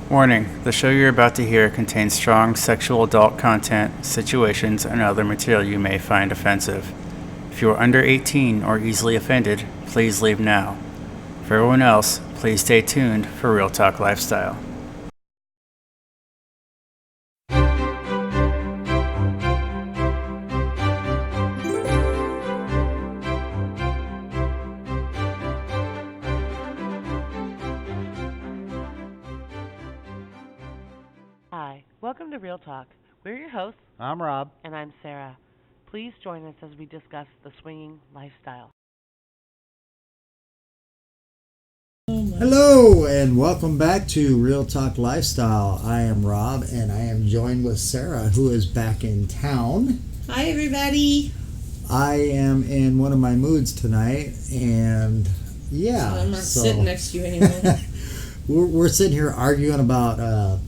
Warning, the show you're about to hear contains strong sexual adult content, situations, and other material you may find offensive. If you are under 18 or easily offended, please leave now. For everyone else, please stay tuned for Real Talk Lifestyle. Hi, welcome to Real Talk. We're your hosts, I'm Rob. and I'm Sarah. Please join us as we discuss the swinging lifestyle. Hello, and welcome back to Real Talk Lifestyle. I am Rob, and I am joined with Sarah, who is back in town. Hi, everybody. I am in one of my moods tonight, and yeah. So I'm not sitting next to you anymore. we're sitting here arguing about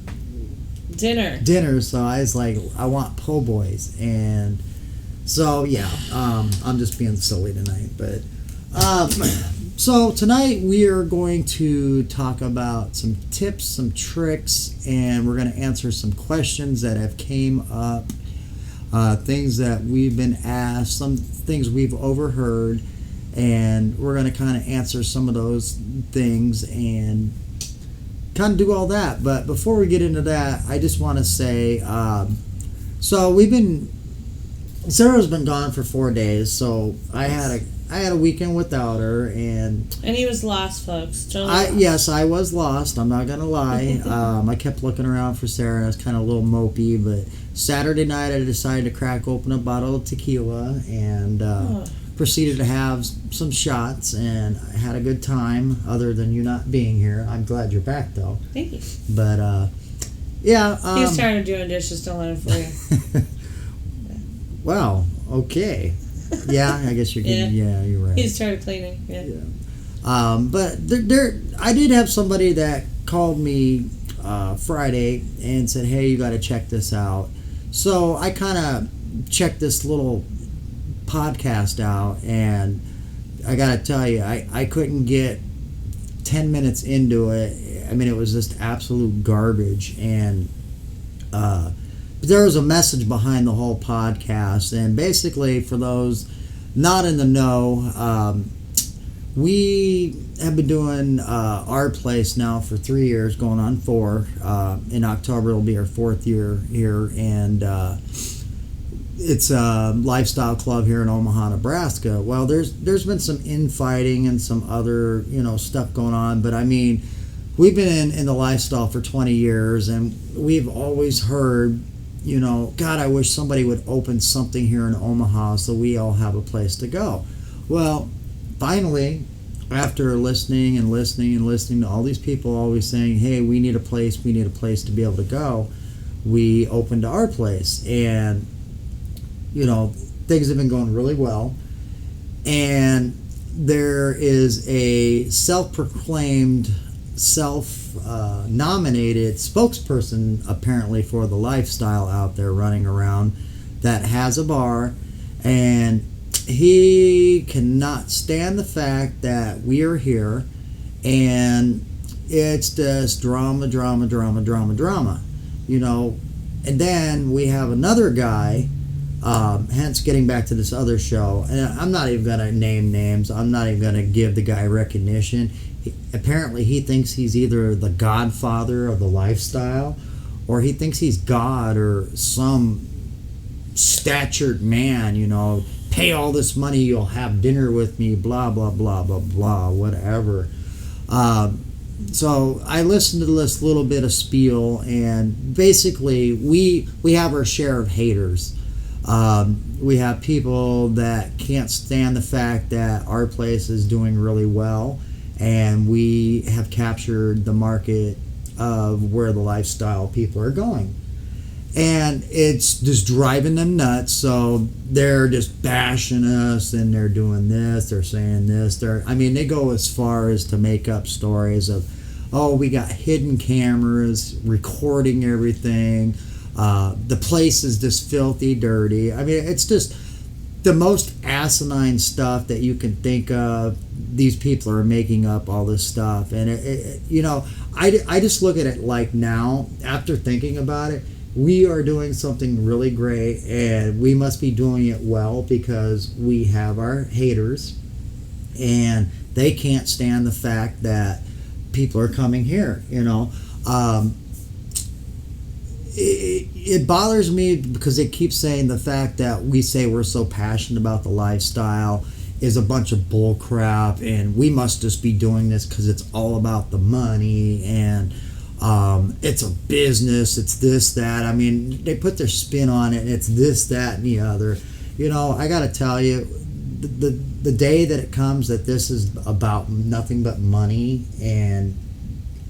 Dinner. So I was like, I want po' boys, and so yeah, I'm just being silly tonight, but so tonight we are going to talk about some tips, some tricks, and we're going to answer some questions that have came up, things that we've been asked, some things we've overheard, and we're going to kind of answer some of those things and kind of do all that. But before we get into that, I just want to say, so Sarah's been gone for 4 days, so I had a weekend without her, and he was lost, folks. Yes, I was lost. I'm not gonna lie. I kept looking around for Sarah, and I was kind of a little mopey. But Saturday night, I decided to crack open a bottle of tequila and proceeded to have some shots, and I had a good time. Other than you not being here, I'm glad you're back, though. Thank you. But yeah, he was tired of doing dishes. Don't let him for you. Wow. Okay. Yeah, I guess you're getting. Yeah, you're right. He's tired of cleaning. Yeah. But I did have somebody that called me Friday and said, "Hey, you got to check this out." So I kind of checked this little podcast out, and I got to tell you, I couldn't get 10 minutes into it. I mean, it was just absolute garbage, and there was a message behind the whole podcast. And basically, for those not in the know, we have been doing our place now for 3 years, going on 4. In October, it'll be our 4th year here, and it's a lifestyle club here in Omaha, Nebraska. Well, there's been some infighting and some other stuff going on, but I mean, we've been in the lifestyle for 20 years, and we've always heard, God, I wish somebody would open something here in Omaha so we all have a place to go. Well, finally, after listening to all these people always saying, hey, we need a place to be able to go, we opened our place. And, things have been going really well. And there is a self-proclaimed, self-nominated spokesperson apparently for the lifestyle out there running around that has a bar, and he cannot stand the fact that we are here, and it's just drama, and then we have another guy, hence getting back to this other show, and I'm not even going to name names, I'm not even going to give the guy recognition. Apparently he thinks he's either the godfather of the lifestyle, or he thinks he's God or some statured man, pay all this money, you'll have dinner with me, blah, blah, blah, blah, blah, whatever. So I listened to this little bit of spiel, and basically we have our share of haters. We have people that can't stand the fact that our place is doing really well, and we have captured the market of where the lifestyle people are going. And it's just driving them nuts, so they're just bashing us, and they're doing this, they're saying this. They go as far as to make up stories of, oh, we got hidden cameras recording everything. The place is just filthy dirty. I mean, it's just the most asinine stuff that you can think of these people are making up all this stuff. And I just look at it like now, after thinking about it, we are doing something really great, and we must be doing it well because we have our haters, and they can't stand the fact that people are coming here. It bothers me because they keep saying the fact that we say we're so passionate about the lifestyle is a bunch of bull crap, and we must just be doing this because it's all about the money, and it's a business, it's this, that. I mean, they put their spin on it, and it's this, that, and the other. I got to tell you, the day that it comes that this is about nothing but money, and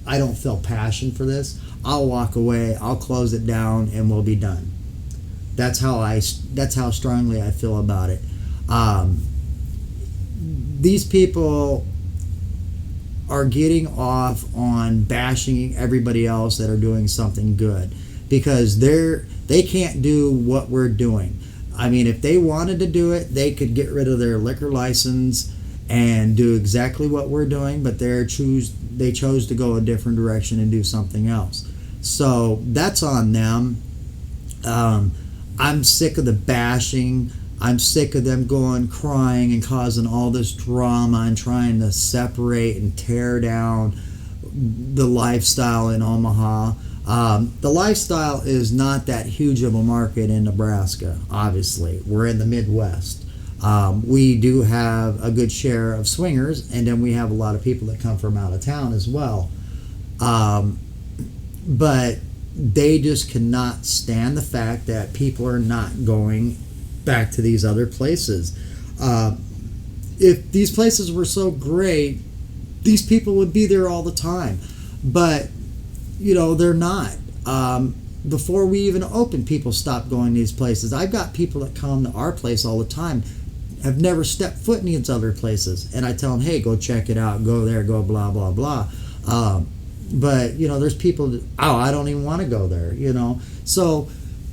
I don't feel passion for this, I'll walk away, I'll close it down, and we'll be done. That's how strongly I feel about it. These people are getting off on bashing everybody else that are doing something good because they can't do what we're doing. I mean, if they wanted to do it, they could get rid of their liquor license and do exactly what we're doing, but they chose to go a different direction and do something else. So that's on them. I'm sick of the bashing. I'm sick of them going crying and causing all this drama and trying to separate and tear down the lifestyle in Omaha. The lifestyle is not that huge of a market in Nebraska, obviously. We're in the Midwest. We do have a good share of swingers, and then we have a lot of people that come from out of town as well. But they just cannot stand the fact that people are not going back to these other places. If these places were so great, these people would be there all the time. But, they're not. Before we even opened, people stopped going to these places. I've got people that come to our place all the time, have never stepped foot in these other places. And I tell them, hey, go check it out, go there, go blah, blah, blah. But, there's people that, I don't even want to go there, So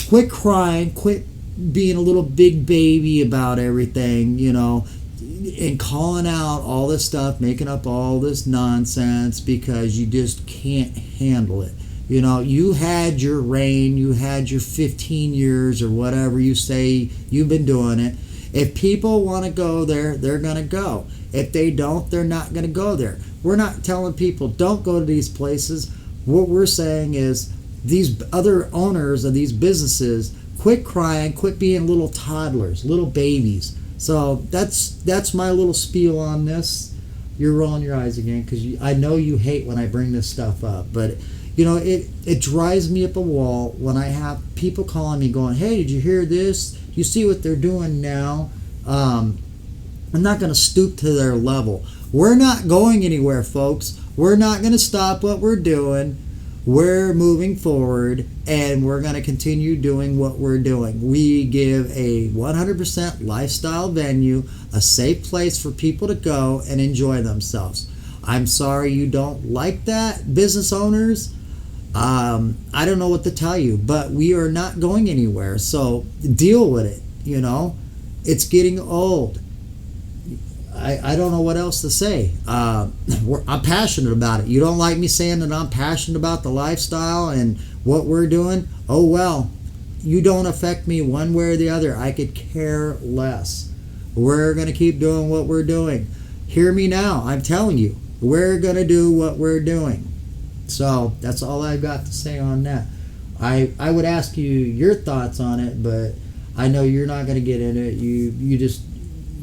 quit crying, quit being a little big baby about everything, and calling out all this stuff, making up all this nonsense because you just can't handle it. You had your reign, you had your 15 years or whatever you say you've been doing it. If people want to go there, they're going to go. If they don't, they're not going to go there. We're not telling people don't go to these places. What we're saying is these other owners of these businesses, quit crying, quit being little toddlers, little babies. So that's my little spiel on this. You're rolling your eyes again because I know you hate when I bring this stuff up, but it drives me up a wall when I have people calling me going, hey, did you hear this? You see what they're doing now? I'm not going to stoop to their level. We're not going anywhere, folks. We're not going to stop what we're doing. We're moving forward, and we're going to continue doing what we're doing. We give a 100% lifestyle venue, a safe place for people to go and enjoy themselves. I'm sorry you don't like that, business owners. I don't know what to tell you, but we are not going anywhere. So deal with it. It's getting old. I don't know what else to say. I'm passionate about it. You don't like me saying that I'm passionate about the lifestyle and what we're doing? Oh, well, you don't affect me one way or the other. I could care less. We're going to keep doing what we're doing. Hear me now. I'm telling you, we're going to do what we're doing. So that's all I've got to say on that. I would ask you your thoughts on it, but I know you're not going to get into it.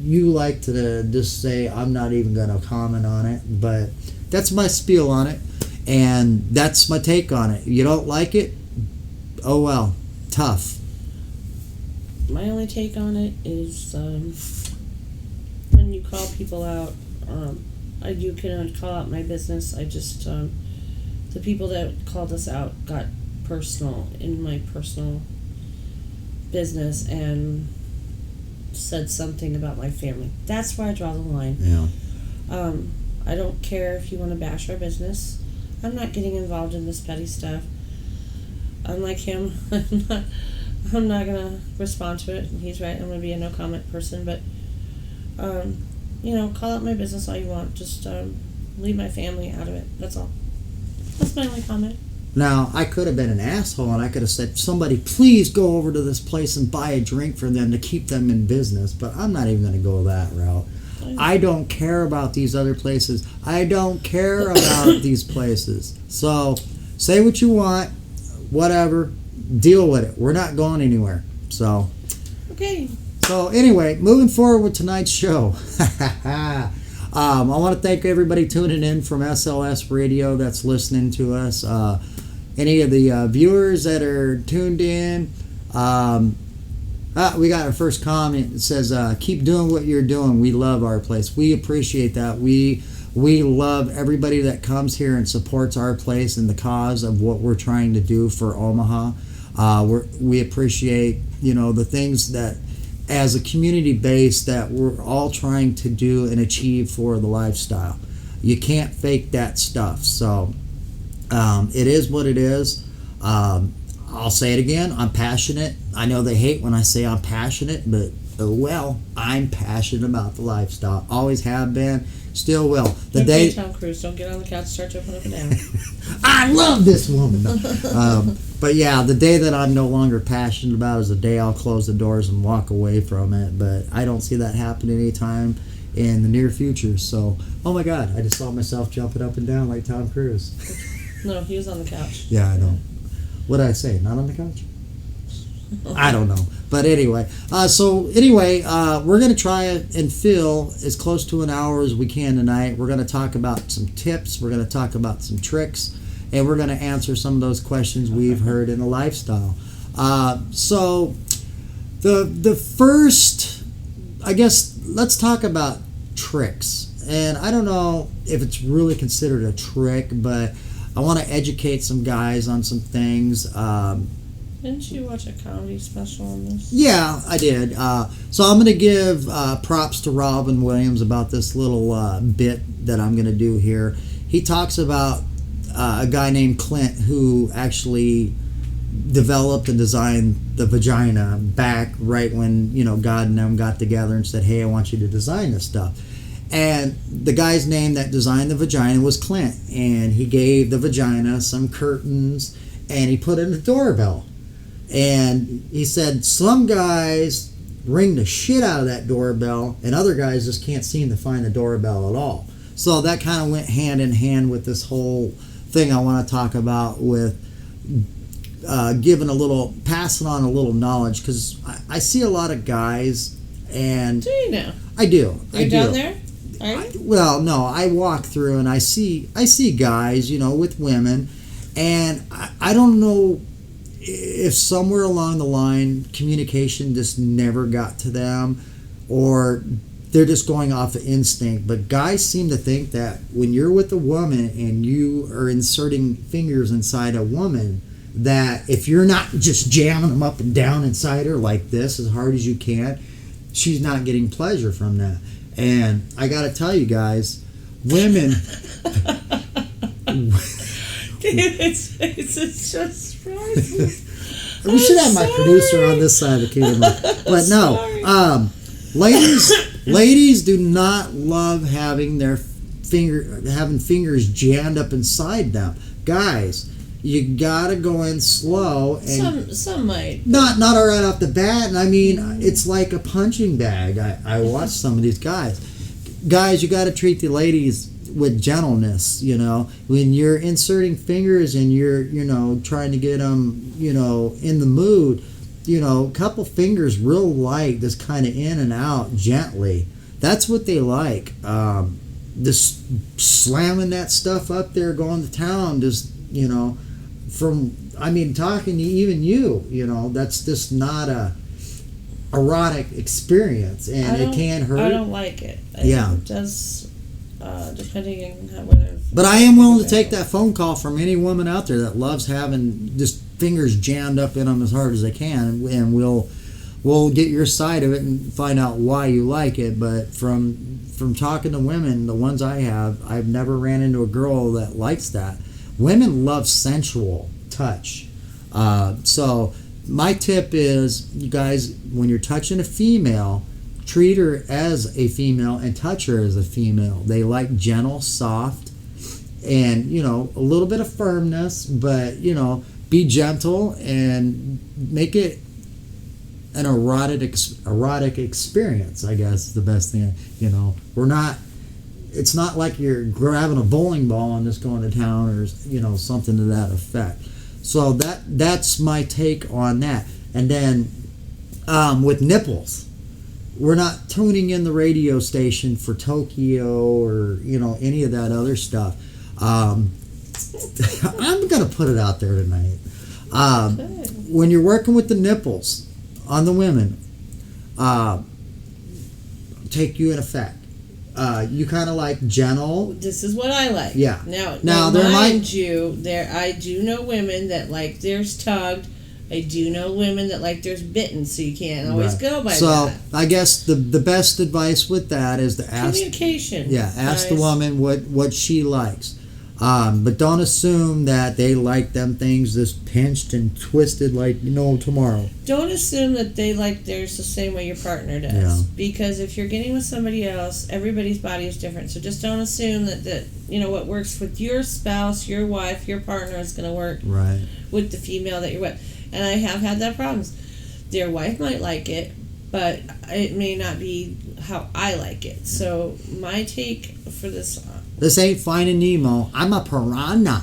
You like to just say, I'm not even going to comment on it, but that's my spiel on it, and that's my take on it. You don't like it? Oh well, tough. My only take on it is when you call people out, you can call out my business. I just, the people that called us out got personal in my personal business and said something about my family. That's where I draw the line. Yeah. I don't care if you want to bash our business. I'm not getting involved in this petty stuff. Unlike him, I'm not gonna respond to it. He's right. I'm gonna be a no comment person. But call out my business all you want. Just leave my family out of it. That's all. That's my only comment. Now, I could have been an asshole and I could have said, somebody please go over to this place and buy a drink for them to keep them in business, but I'm not even going to go that route. I don't care about these other places. I don't care about these places. So, say what you want, whatever, deal with it. We're not going anywhere. So, okay. So anyway, moving forward with tonight's show. I want to thank everybody tuning in from SLS Radio that's listening to us. Any of the viewers that are tuned in. We got our first comment. It says, keep doing what you're doing. We love our place. We appreciate that. We love everybody that comes here and supports our place and the cause of what we're trying to do for Omaha. We appreciate, the things that as a community base that we're all trying to do and achieve for the lifestyle. You can't fake that stuff. So it is what it is. I'll say it again. I'm passionate. I know they hate when I say I'm passionate, but I'm passionate about the lifestyle. Always have been. Still will. Tom Cruise, don't get on the couch, start jumping up and down. I love this woman. But yeah, the day that I'm no longer passionate about is the day I'll close the doors and walk away from it. But I don't see that happening anytime in the near future. So, oh my God, I just saw myself jumping up and down like Tom Cruise. No, he was on the couch. Yeah, I know. What did I say? Not on the couch? I don't know. But anyway, we're going to try and fill as close to an hour as we can tonight. We're going to talk about some tips. We're going to talk about some tricks. And we're going to answer some of those questions we've heard in the lifestyle. So the first, I guess, let's talk about tricks. And I don't know if it's really considered a trick, but I want to educate some guys on some things. Didn't you watch a comedy special on this? Yeah, I did. So I'm going to give props to Robin Williams about this little bit that I'm going to do here. He talks about a guy named Clint who actually developed and designed the vagina back right when, God and them got together and said, hey, I want you to design this stuff. And the guy's name that designed the vagina was Clint. And he gave the vagina some curtains and he put in a doorbell. And he said some guys ring the shit out of that doorbell and other guys just can't seem to find the doorbell at all. So that kind of went hand in hand with this whole thing I want to talk about with passing on a little knowledge, because I see a lot of guys and... Do you know? I do. You're down there? Are you? Well, no, I walk through and I see guys, with women, and I don't know if somewhere along the line communication just never got to them, or they're just going off of instinct. But guys seem to think that when you're with a woman and you are inserting fingers inside a woman, that if you're not just jamming them up and down inside her like this as hard as you can, she's not getting pleasure from that. And I gotta tell you guys, women... It's just priceless. We should have my producer on this side of the camera. But no, ladies do not love having fingers jammed up inside them. Guys, you gotta go in slow, and some might. Not right off the bat. And I mean, it's like a punching bag. I watch some of these guys. Guys, you gotta treat the ladies with gentleness, when you're inserting fingers and you're, trying to get them, in the mood, a couple fingers real light, just kind of in and out gently. That's what they like. Just slamming that stuff up there, going to town, just, talking to even you, that's just not a erotic experience, and it can hurt. I don't like it. It does. Depending on whether. But I am willing to take that phone call from any woman out there that loves having just fingers jammed up in them as hard as they can, and we'll get your side of it and find out why you like it. But from talking to women, the ones I've never ran into a girl that likes that. Women love sensual touch. So my tip is, you guys, when you're touching a female, treat her as a female and touch her as a female. They like gentle, soft, and, you know, a little bit of firmness, but, you know, be gentle and make it an erotic experience, I guess, is the best thing. You know, it's not like you're grabbing a bowling ball and just going to town, or, you know, something to that effect. So that's my take on that. And then with nipples, we're not tuning in the radio station for Tokyo or, you know, any of that other stuff. I'm gonna put it out there tonight. When you're working with the nipples on the women, take you in effect. You kind of like gentle. This is what I like. Yeah. Now mind you, I do know women that like theirs tugged. I do know women that like theirs bitten, so you can't always go by that. So I guess the best advice with that is to ask communication. Yeah, ask the woman what she likes. But don't assume that they like them things this pinched and twisted like no tomorrow. Don't assume that they like theirs the same way your partner does. Yeah. Because if you're getting with somebody else, everybody's body is different. So just don't assume that you know what works with your spouse, your wife, your partner is going to work with the female that you're with. And I have had that problems. Their wife might like it, but it may not be how I like it. So my take for this... This ain't Finding Nemo. I'm a piranha.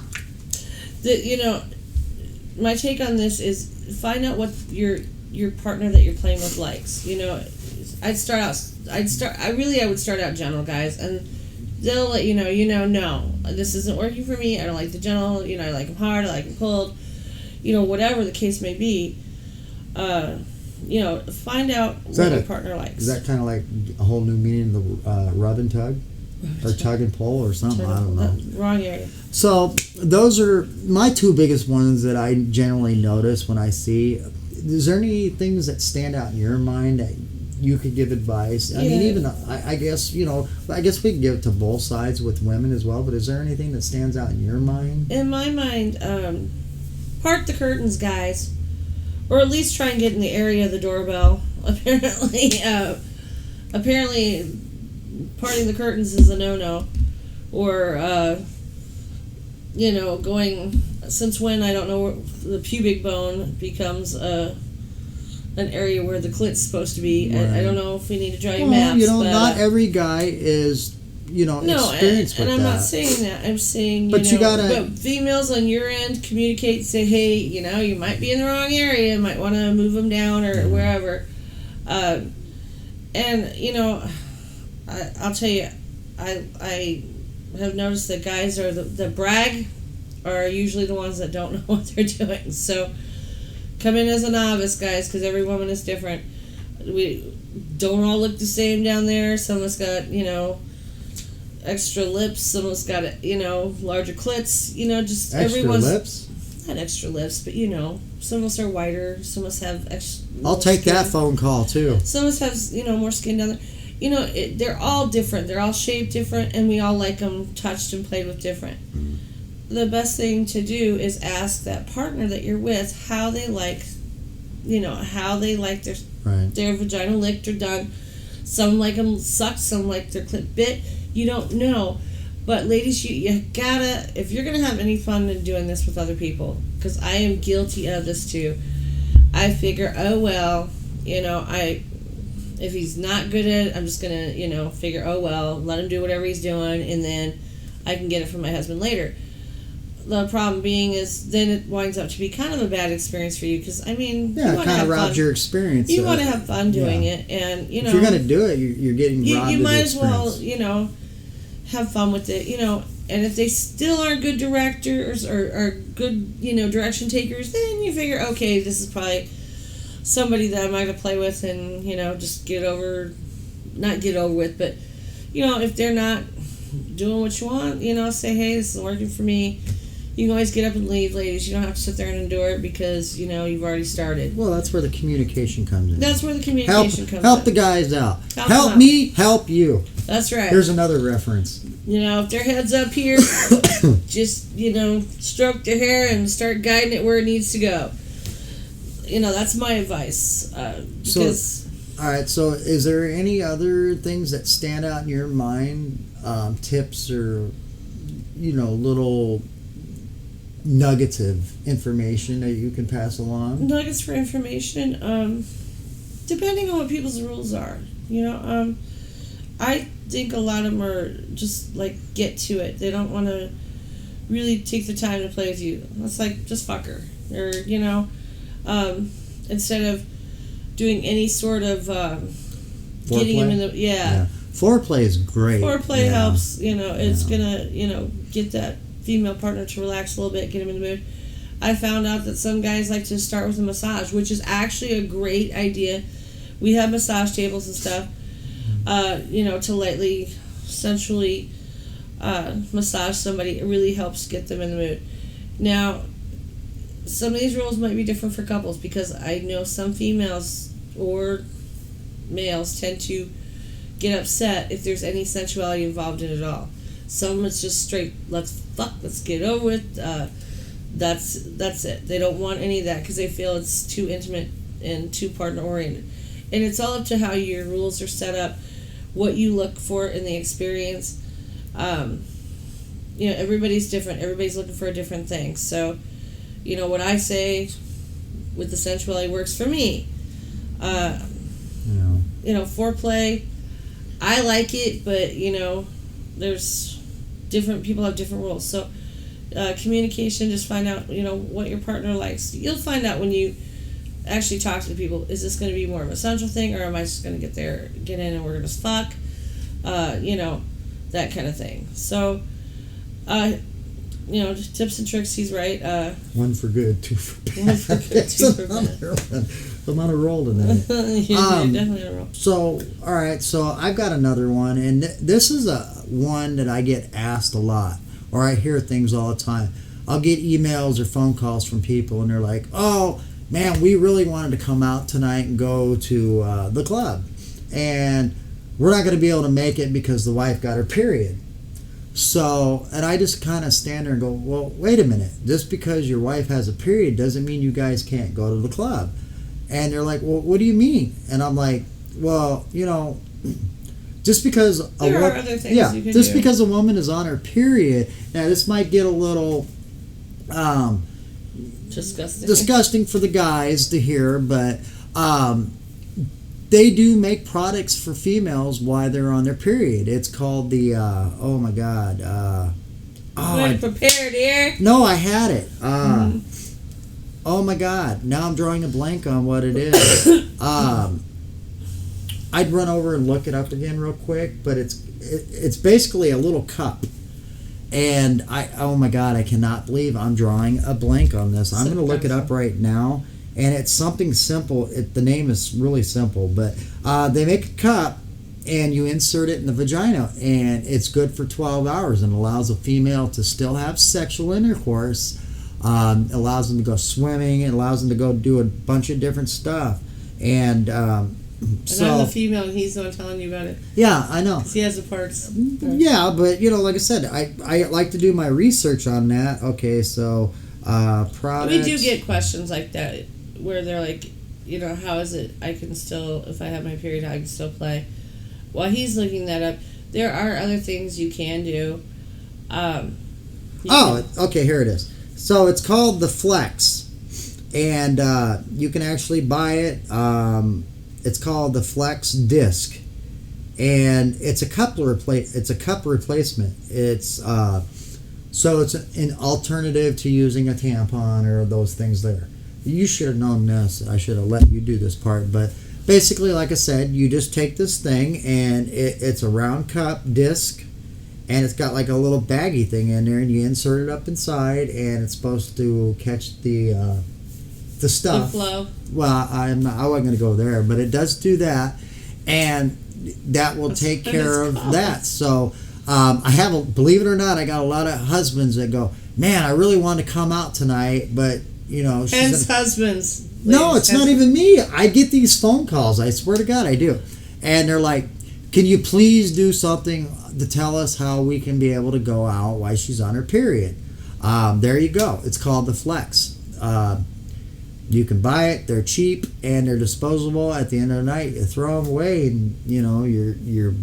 You know, my take on this is find out what your partner that you're playing with likes. You know, I would start out gentle, guys, and they'll let you know, no, this isn't working for me. I don't like the gentle. You know, I like them hard. I like them cold. You know, whatever the case may be. You know, find out what your partner likes. Is that kind of like a whole new meaning of the rub and tug? Or tug and pull or something, I don't know. Wrong area. So those are my two biggest ones that I generally notice when I see. Is there any things that stand out in your mind that you could give advice? I mean, even I guess, you know, I guess we can give it to both sides with women as well, but is there anything that stands out in your mind? In my mind, part the curtains, guys. Or at least try and get in the area of the doorbell. Apparently parting the curtains is a no-no. Or, you know, going... Since when, I don't know, the pubic bone becomes an area where the clit's supposed to be. Right. I don't know if we need to draw you maps. You know, but, not every guy is, you know, experienced with that. And I'm not saying that. I'm saying, but females on your end communicate, say, hey, you know, you might be in the wrong area, you might want to move them down or wherever. And, you know, I'll tell you, I have noticed that guys are the brag are usually the ones that don't know what they're doing. So come in as a novice, guys, because every woman is different. We don't all look the same down there. Some of us got, you know, extra lips. Some of us got, you know, larger clits. You know, just everyone's... Extra lips? Not extra lips, but, you know, some of us are whiter. Some of us have extra... I'll take that phone call, too. Some of us have, you know, more skin down there. You know, they're all different. They're all shaped different, and we all like them touched and played with different. The best thing to do is ask that partner that you're with how they like, you know, how they like their vagina licked or done. Some like them sucked, some like their clit bit. You don't know. But ladies, you gotta, if you're gonna have any fun in doing this with other people, because I am guilty of this too, I figure, oh well, you know, if he's not good at it, I'm just gonna, you know, figure, oh well, let him do whatever he's doing, and then I can get it from my husband later. The problem being is then it winds up to be kind of a bad experience for you because, I mean... Yeah, it kind of robs your experience. You want to have fun doing it, and, you know... If you're going to do it, you're getting robbed of the experience. You might as well, you know, have fun with it, you know, and if they still aren't good directors or good, you know, direction takers, then you figure, okay, this is probably somebody that I might have played with and, you know, just not get over with, but, you know, if they're not doing what you want, you know, say, hey, this isn't working for me. You can always get up and leave, ladies. You don't have to sit there and endure it because, you know, you've already started. Well, that's where the communication comes in. That's where the communication comes in. Help the guys out. Help me, help you. That's right. Here's another reference. You know, if their head's up here, just, you know, stroke their hair and start guiding it where it needs to go. You know, that's my advice. Because All right. So, is there any other things that stand out in your mind, tips or little nuggets of information that you can pass along? Nuggets for information. Depending on what people's rules are, I think a lot of them are just like get to it. They don't want to really take the time to play with you. It's like just fuck her, or instead of doing any sort of getting him in the Foreplay is great. Foreplay helps. It's gonna get that female partner to relax a little bit, get him in the mood. I found out that some guys like to start with a massage, which is actually a great idea. We have massage tables and stuff, to lightly, sensually massage somebody. It really helps get them in the mood. Now, some of these rules might be different for couples because I know some females or males tend to get upset if there's any sensuality involved in it at all. Some it's just straight, let's fuck, let's get over it. That's it. They don't want any of that because they feel it's too intimate and too partner oriented. And it's all up to how your rules are set up, what you look for in the experience. Everybody's different. Everybody's looking for a different thing. So, what I say with the sensuality works for me. Foreplay, I like it, but, there's different people have different rules. So, communication, just find out, what your partner likes. You'll find out when you actually talk to the people, is this going to be more of a sensual thing, or am I just going to get in and we're going to fuck? That kind of thing. So, tips and tricks, he's right. One for good, two for bad. One for good, two for bad. I'm on a roll tonight. You're definitely on a roll. So, all right, so I've got another one, and this is one that I get asked a lot, or I hear things all the time. I'll get emails or phone calls from people, and they're like, oh, man, we really wanted to come out tonight and go to the club, and we're not going to be able to make it because the wife got her period. So, and I just kind of stand there and go, well, wait a minute. Just because your wife has a period doesn't mean you guys can't go to the club. And they're like, well, what do you mean? And I'm like, well, just because there are other things you can do. Because a woman is on her period, now this might get a little disgusting for the guys to hear, but they do make products for females while they're on their period. It's called the oh my god, I'm prepared here. No, I had it. Oh my god, now I'm drawing a blank on what it is. I'd run over and look it up again real quick, but it's basically a little cup. And oh my god, I cannot believe I'm drawing a blank on this. I'm going to look it up right now, and it's something simple. The name is really simple, but they make a cup, and you insert it in the vagina, and it's good for 12 hours and allows a female to still have sexual intercourse. Allows them to go swimming. It allows them to go do a bunch of different stuff, and I'm the female, and he's the one telling you about it. Yeah, I know. 'Cause he has the parts. Yeah, but like I said, I like to do my research on that. Okay, so products. We do get questions like that where they're like, how is it I can still, if I have my period, I can still play. While he's looking that up, there are other things you can do. Okay, here it is. So it's called the Flex, and you can actually buy it. It's called the Flex Disc, and it's a cup replacement. It's so it's an alternative to using a tampon or those things there. You should have known this. I should have let you do this part, but basically, like I said, you just take this thing, and it's a round cup disc. And it's got like a little baggy thing in there, and you insert it up inside, and it's supposed to catch the stuff. The flow. Well, I wasn't going to go there, but it does do that, and that will take care of that. So believe it or not, I got a lot of husbands that go, man, I really want to come out tonight, but hence husbands. No, it's not even me. I get these phone calls. I swear to God, I do, and they're like, can you please do something to tell us how we can be able to go out while she's on her period? There you go. It's called the Flex. You can buy it. They're cheap and they're disposable. At the end of the night, you throw them away, and you're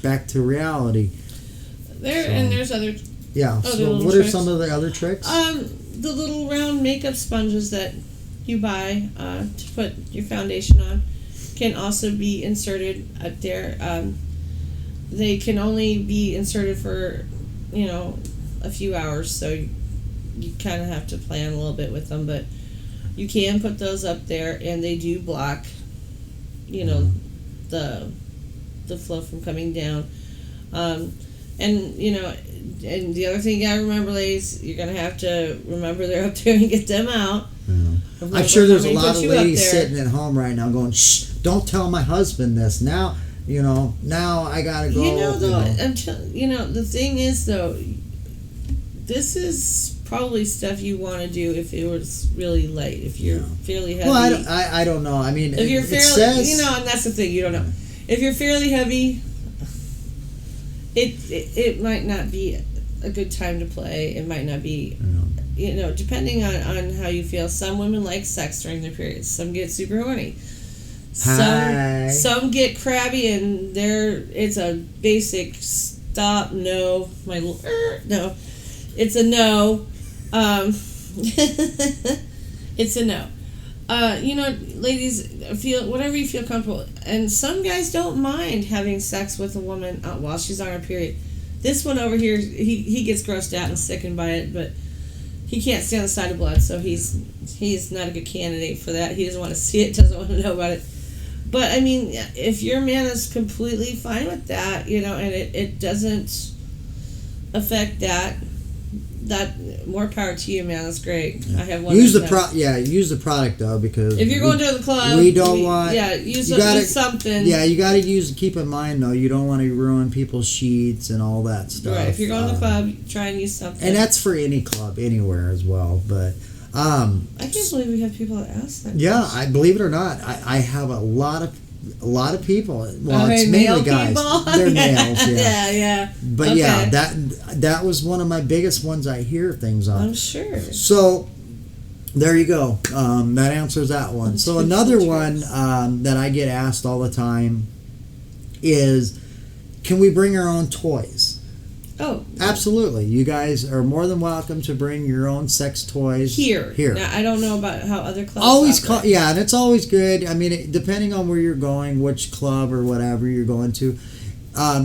back to reality. And there's other. Yeah. So what tricks. are some of the other tricks? The little round makeup sponges that you buy to put your foundation on can also be inserted up there. They can only be inserted for, a few hours, so you kind of have to plan a little bit with them, but you can put those up there, and they do block, the flow from coming down. And the other thing you gotta remember, ladies, you're gonna have to remember they're up there and get them out. Yeah. I'm sure there's a lot of ladies sitting at home right now going, "Shh, don't tell my husband this." Now I gotta go. Until the thing is though, this is probably stuff you want to do if it was really late. If you're fairly heavy. Well, I don't know. I mean, if you're fairly, and that's the thing, you don't know. If you're fairly heavy, it might not be a good time to play. It might not be, depending on how you feel. Some women like sex during their periods. Some get super horny. Some get crabby, and it's a basic stop. No, no, it's a no. It's a no. Ladies, feel whatever you feel comfortable. And some guys don't mind having sex with a woman while she's on her period. This one over here, he gets grossed out and sickened by it, but he can't stand the sight of blood, so he's not a good candidate for that. He doesn't want to see it, doesn't want to know about it. But I mean, if your man is completely fine with that, and it doesn't affect that more power to you, man. That's great. Yeah. I have one. Use the product though, because if you're going to the club, use something. Yeah, you got to keep in mind though, you don't want to ruin people's sheets and all that stuff. Right. If you're going to the club, try and use something. And that's for any club, anywhere as well. But I can't believe we have people that ask that. Yeah, I believe it or not, I have a lot of people. Well, it's mainly guys. People? They're males. Yeah. But okay. That was one of my biggest ones I hear things on. I'm sure. So there you go. That answers that one. So another one that I get asked all the time is, can we bring our own toys? Oh, absolutely! You guys are more than welcome to bring your own sex toys here. Now, I don't know about how other clubs. And it's always good. I mean, depending on where you're going, which club or whatever you're going to,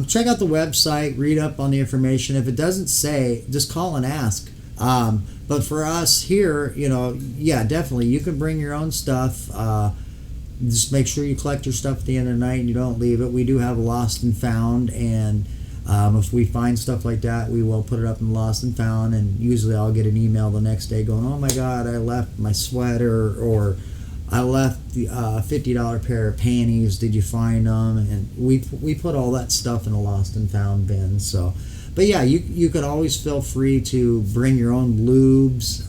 check out the website, read up on the information. If it doesn't say, just call and ask. But for us here, definitely you can bring your own stuff. Just make sure you collect your stuff at the end of the night and you don't leave it. We do have lost and found, and if we find stuff like that, we will put it up in lost and found, and usually I'll get an email the next day going, "Oh my God, I left my sweater," or "I left the $50 pair of panties. Did you find them?" And we put all that stuff in a lost and found bin. So, but yeah, you could always feel free to bring your own lubes,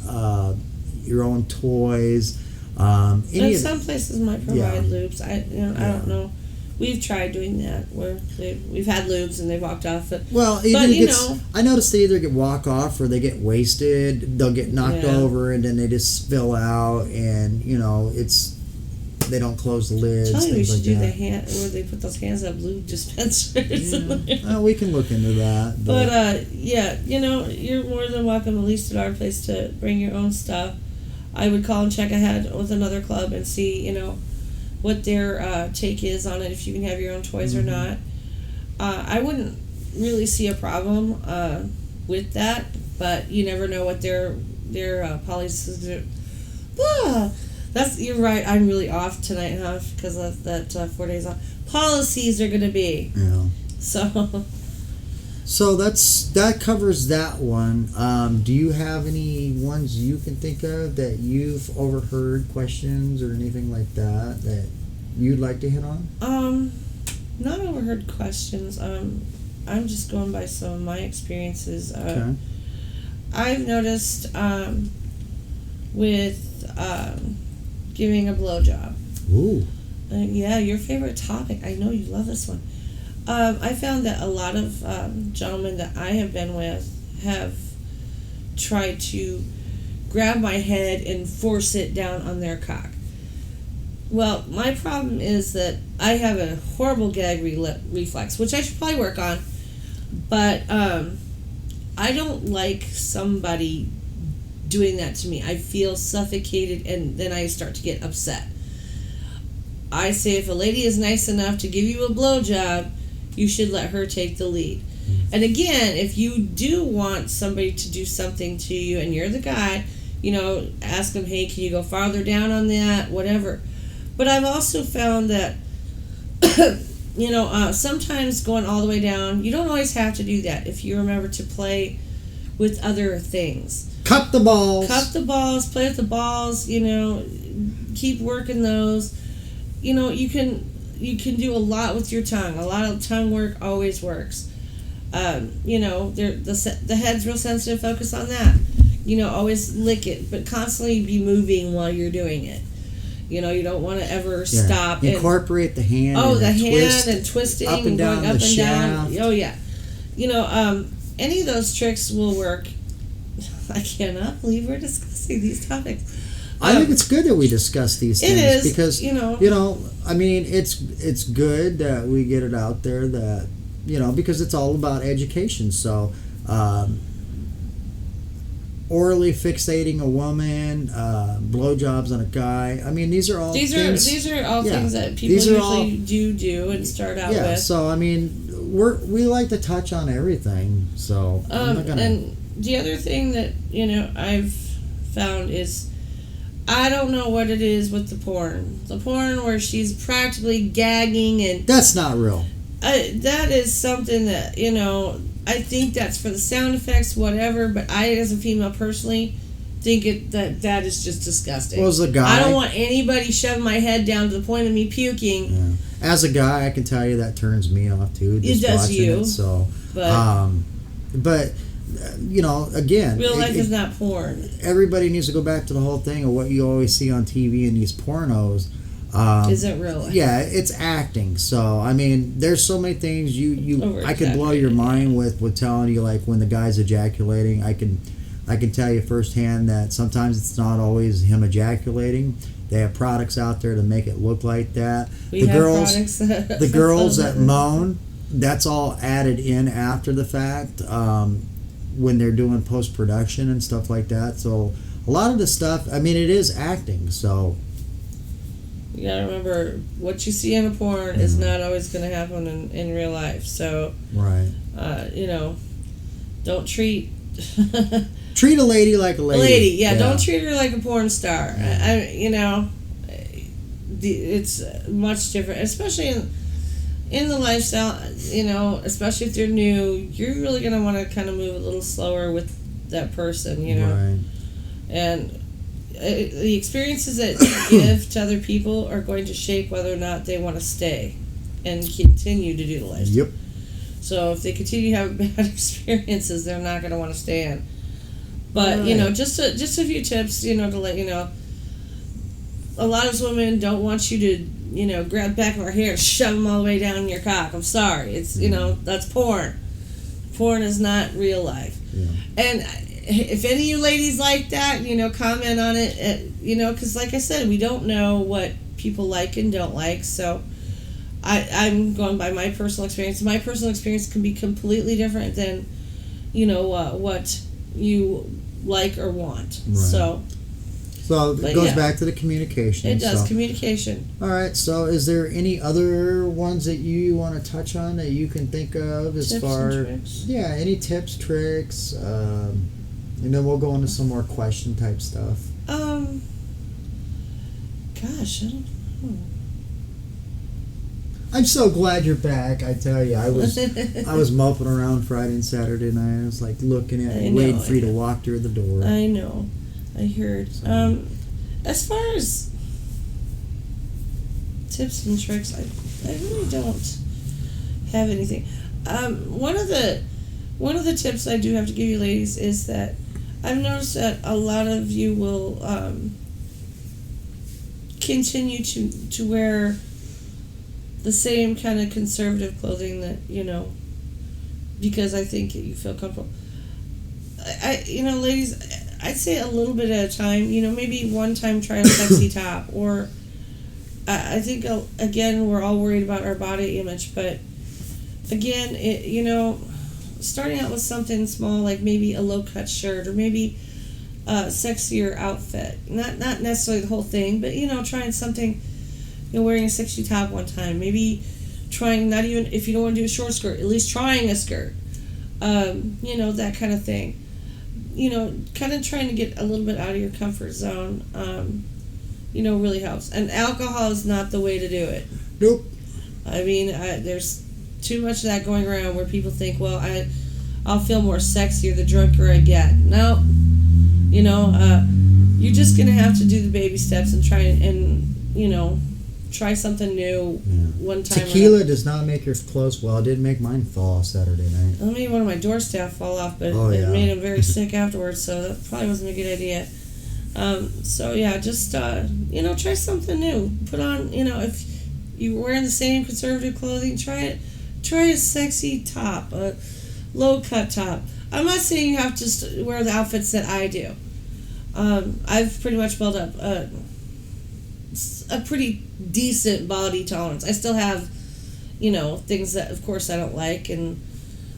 your own toys. Some places might provide lubes. I don't know. We've tried doing that where we've had lubes and they walked off. I noticed they either get walk off or they get wasted. They'll get knocked over and then they just spill out, and they don't close the lids. Tell me we should do the hand where they put those hands up lube dispensers. Yeah. Well, we can look into that. But you're more than welcome, at least at our place, to bring your own stuff. I would call and check ahead with another club and see, what their take is on it, if you can have your own toys or not. I wouldn't really see a problem with that, but you never know what their policies do. You're right. I'm really off tonight, huh? Because of that 4 days off. Policies are going to be. Yeah. So that covers that one. Do you have any ones you can think of that you've overheard questions or anything like that you'd like to hit on? Not overheard questions. I'm just going by some of my experiences. Okay. I've noticed with giving a blowjob. Ooh. Yeah, your favorite topic. I know you love this one. I found that a lot of gentlemen that I have been with have tried to grab my head and force it down on their cock. Well, my problem is that I have a horrible gag reflex, which I should probably work on, but I don't like somebody doing that to me. I feel suffocated, and then I start to get upset. I say if a lady is nice enough to give you a blowjob, you should let her take the lead. And again, if you do want somebody to do something to you and you're the guy, ask them, hey, can you go farther down on that, whatever. But I've also found that, sometimes going all the way down, you don't always have to do that if you remember to play with other things. Cup the balls. Play with the balls, keep working those. You can do a lot with your tongue. A lot of tongue work always works. The head's real sensitive, focus on that. Always lick it, but constantly be moving while you're doing it. You don't want to ever stop. Incorporate the hand. Oh, the hand and twisting up and down, going up the and shaft. down. Oh, yeah. Any of those tricks will work. I cannot believe we're discussing these topics. I think it's good that we discuss these things. It is, because it's good that we get it out there that because it's all about education. So orally fixating a woman, blowjobs on a guy. I mean, these are all things that people usually do and start out with. Yeah, so we like to touch on everything. So I'm not gonna... And the other thing that I've found is I don't know what it is with the porn. The porn where she's practically gagging and that's not real. That is something that I think that's for the sound effects, whatever. But I, as a female, personally, think that is just disgusting. Well, as a guy, I don't want anybody shoving my head down to the point of me puking. Yeah. As a guy, I can tell you that turns me off too. It does you. So, but again, real life is not porn. Everybody needs to go back to the whole thing of what you always see on TV in these pornos. Isn't real life. Yeah, it's acting. So there's so many things I could blow your mind with telling you, like when the guy's ejaculating. I can tell you firsthand that sometimes it's not always him ejaculating. They have products out there to make it look like that. The girls that moan, that's all added in after the fact when they're doing post-production and stuff like that. So a lot of the stuff, it is acting. So you gotta remember, what you see in a porn is not always going to happen in real life. So, right. Don't treat treat a lady like a lady. Yeah. Don't treat her like a porn star. It's much different, especially in the lifestyle. Especially if they're new, you're really going to want to kind of move a little slower with that person. Right. And the experiences that you give to other people are going to shape whether or not they want to stay and continue to do the lifestyle. Yep. So if they continue to have bad experiences, they're not going to want to stay in. But right. Just a few tips, to let you know. A lot of women don't want you to, grab the back of her hair and shove them all the way down your cock. I'm sorry, it's that's porn. Porn is not real life. Yeah. And if any of you ladies like that, comment on it. Because like I said, we don't know what people like and don't like. So I'm going by my personal experience. My personal experience can be completely different than, what you like or want. Right. So it goes back to the communication. It does, communication. All right, so is there any other ones that you want to touch on that you can think of as tips far... and tricks? Yeah, any tips, tricks, and then we'll go into some more question type stuff. Gosh, I don't know. I'm so glad you're back. I tell you, I was moping around Friday and Saturday night. I was like looking at you, waiting for you to walk through the door. I know. I heard. So. As far as tips and tricks, I really don't have anything. One of the tips I do have to give you, ladies, is that I've noticed that a lot of you will continue to wear the same kind of conservative clothing that because I think you feel comfortable. Ladies, I'd say a little bit at a time. Maybe one time try a sexy top, or I think again we're all worried about our body image, but again, starting out with something small like maybe a low cut shirt or maybe a sexier outfit. Not necessarily the whole thing, but trying something. Wearing a sexy top one time, maybe trying, not even if you don't want to do a short skirt, at least trying a skirt. That kind of thing. Kind of trying to get a little bit out of your comfort zone. Really helps. And alcohol is not the way to do it. Nope. I mean, there's too much of that going around where people think, well, I'll feel more sexier the drunker I get. No, you're just gonna have to do the baby steps and try try something new one time. Tequila does not make your clothes well. It didn't make mine fall off Saturday night. I made one of my door staff fall off, but it made him very sick afterwards, so that probably wasn't a good idea. Just try something new. Put on, if you're wearing the same conservative clothing, try a sexy top, a low cut top. I'm not saying you have to wear the outfits that I do. I've pretty much built up a pretty decent body tolerance. I still have, things that of course I don't like and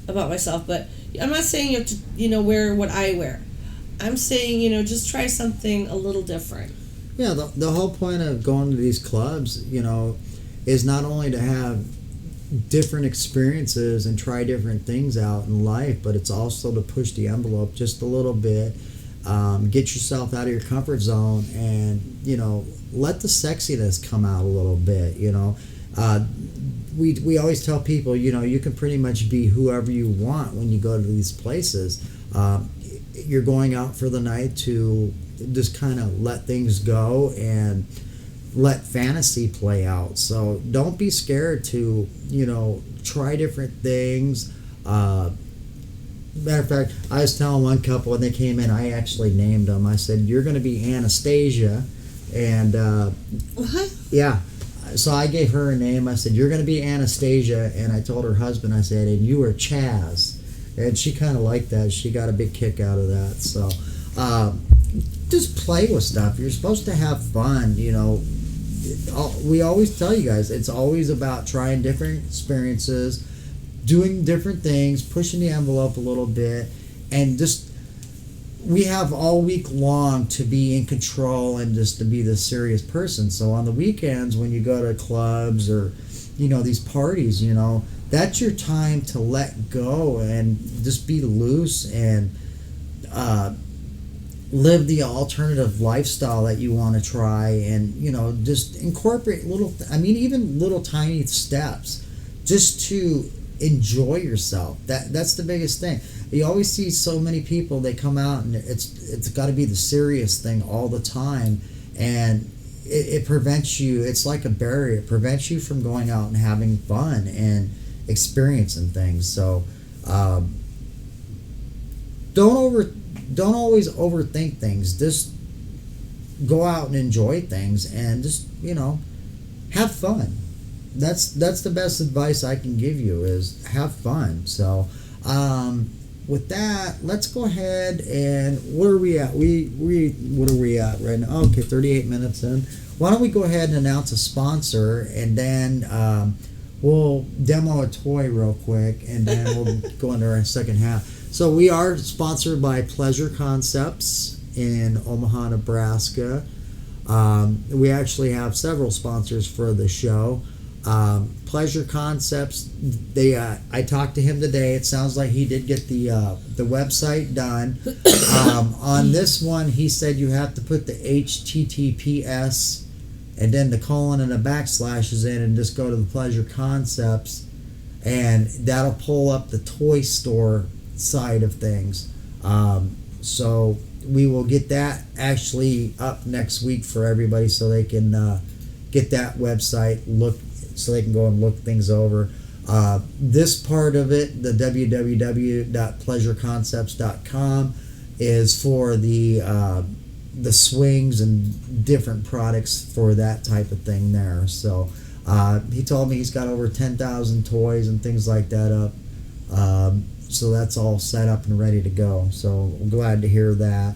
about myself, but I'm not saying you have to, wear what I wear. I'm saying, just try something a little different. Yeah, the whole point of going to these clubs, is not only to have different experiences and try different things out in life, but it's also to push the envelope just a little bit, get yourself out of your comfort zone, and let the sexiness come out a little bit. We always tell people, you can pretty much be whoever you want when you go to these places. You're going out for the night to just kind of let things go and let fantasy play out. So don't be scared to, try different things. Matter of fact, I was telling one couple when they came in, I actually named them. I said, you're going to be Anastasia. And, what? Yeah. So I gave her a name. I said, you're going to be Anastasia. And I told her husband, I said, and you are Chaz. And she kind of liked that. She got a big kick out of that. So just play with stuff. You're supposed to have fun, We always tell you guys, it's always about trying different experiences, doing different things, pushing the envelope a little bit, and just we have all week long to be in control and just to be the serious person. So on the weekends when you go to clubs or these parties, that's your time to let go and just be loose and live the alternative lifestyle that you want to try, and just incorporate even little tiny steps just to enjoy yourself. That's the biggest thing. You always see so many people, they come out and it's got to be the serious thing all the time, and it prevents you. It's like a barrier. It prevents you from going out and having fun and experiencing things. So don't always overthink things. Just go out and enjoy things and just have fun. That's the best advice I can give you, is have fun. So with that, let's go ahead and where are we at? What are we at right now? Okay, 38 minutes in. Why don't we go ahead and announce a sponsor, and then we'll demo a toy real quick, and then we'll go into our second half. So we are sponsored by Pleasure Concepts in Omaha, Nebraska. We actually have several sponsors for the show. Pleasure Concepts, I talked to him today. It sounds like he did get the website done. On this one, he said you have to put the HTTPS and then the colon and the backslashes in, and just go to the Pleasure Concepts, and that'll pull up the toy store side of things. So we will get that actually up next week for everybody, so they can get that website, so they can go and look things over. This part of it, the www.pleasureconcepts.com, is for the swings and different products for that type of thing there. So he told me he's got over 10,000 toys and things like that up. So that's all set up and ready to go. So I'm glad to hear that.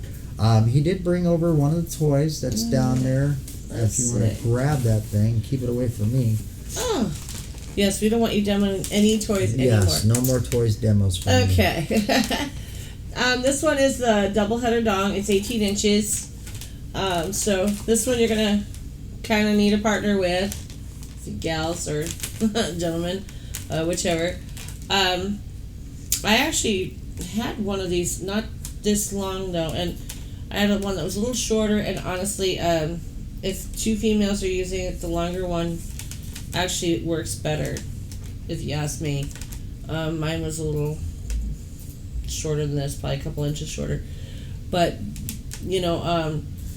He did bring over one of the toys that's down there. If you want to grab that thing, keep it away from me. Oh. Yes, we don't want you demoing any toys anymore. Yes, no more toys demos for me. Okay. This one is the double header dong. It's 18 inches. So this one you're going to kind of need a partner with. Gals or gentlemen, whichever. I actually had one of these, not this long though, and I had one that was a little shorter, and honestly, if two females are using it, the longer one actually works better, if you ask me. Mine was a little shorter than this, probably a couple inches shorter. But,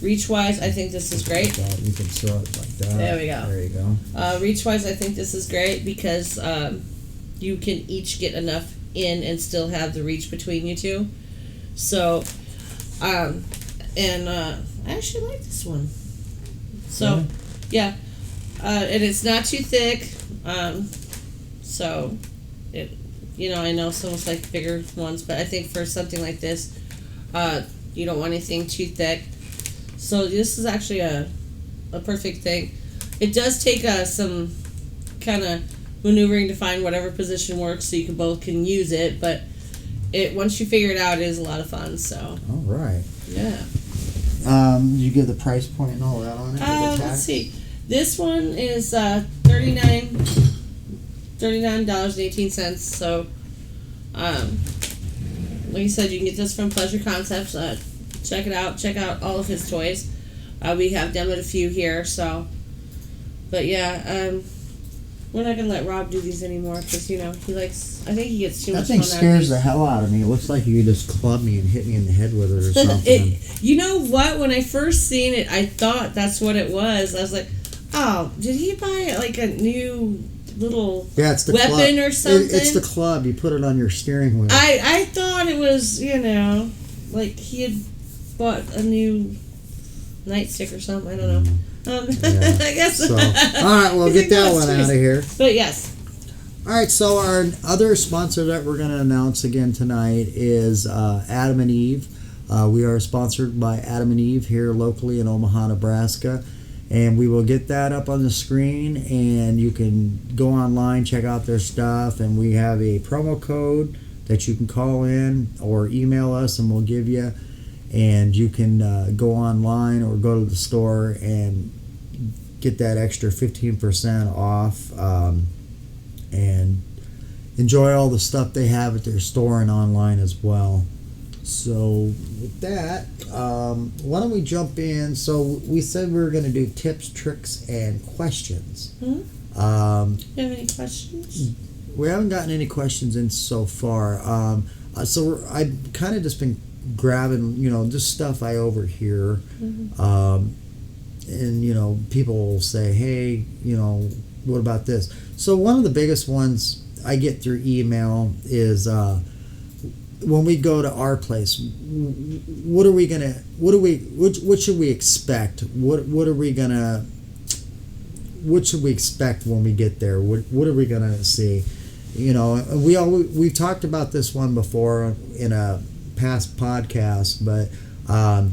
reach-wise, I think this is great. You can throw it like that. There we go. There you go. Reach-wise, I think this is great because you can each get enough in and still have the reach between you two. So, I actually like this one. So, yeah. And it's not too thick. So, I know some like bigger ones, but I think for something like this, you don't want anything too thick. So this is actually a perfect thing. It does take some kind of maneuvering to find whatever position works so you both can use it, but once you figure it out, it is a lot of fun. So. All right. Yeah. You give the price point and all that on it? Let's see. This one is $39.18. So, like you said, you can get this from Pleasure Concepts. Check it out. Check out all of his toys. We have demoed a few here. So, but yeah, we're not gonna let Rob do these anymore because he likes. I think he gets too much. That thing scares the hell out of me. It looks like you could just club me and hit me in the head with it or something. You know what? When I first seen it, I thought that's what it was. I was like, oh, did he buy like a new little it's the weapon club. or something? It's the club. You put it on your steering wheel. I thought it was, like he had bought a new nightstick or something. I don't know. I guess. So, all right, we'll get that one out of here. But yes. All right, so our other sponsor that we're going to announce again tonight is Adam and Eve. We are sponsored by Adam and Eve here locally in Omaha, Nebraska. And we will get that up on the screen, and you can go online, check out their stuff, and we have a promo code that you can call in or email us, and we'll give you. And you can go online or go to the store and get that extra 15% off and enjoy all the stuff they have at their store and online as well. So with that, why don't we jump in? So we said we were going to do tips, tricks, and questions. You have any questions? We haven't gotten any questions in so far. So I've kind of just been grabbing, just stuff I overhear. And, people will say, hey, what about this? So one of the biggest ones I get through email is when we go to our place, what should we expect? What should we expect when we get there? What are we gonna see? We've talked about this one before in a past podcast, but I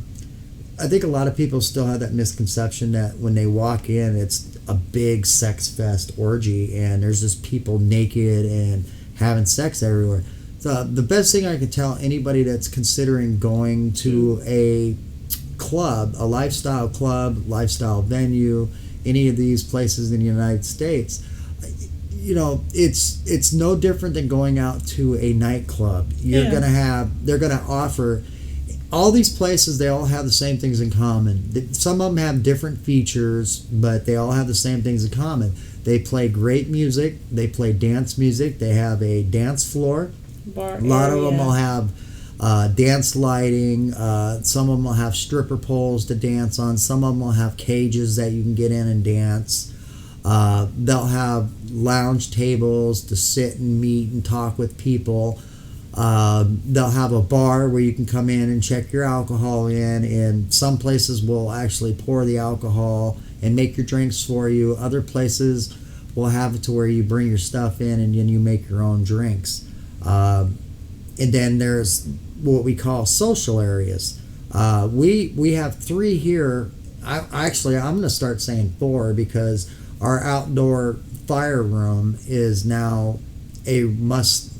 think a lot of people still have that misconception that when they walk in, it's a big sex fest orgy and there's just people naked and having sex everywhere. The best thing I can tell anybody that's considering going to a club, a lifestyle club, lifestyle venue, any of these places in the United States, it's no different than going out to a nightclub. They're gonna offer all these places. They all have the same things in common. Some of them have different features, but they all have the same things in common. They play great music. They play dance music. They have a dance floor. Bar a lot area. of them will have dance lighting. Some of them will have stripper poles to dance on. Some of them will have cages that you can get in and dance. They'll have lounge tables to sit and meet and talk with people. They'll have a bar where you can come in and check your alcohol in, and some places will actually pour the alcohol and make your drinks for you. Other places will have it to where you bring your stuff in and then you make your own drinks. And then there's what we call social areas. We have 3 here. I'm going to start saying 4 because our outdoor fire room is now a must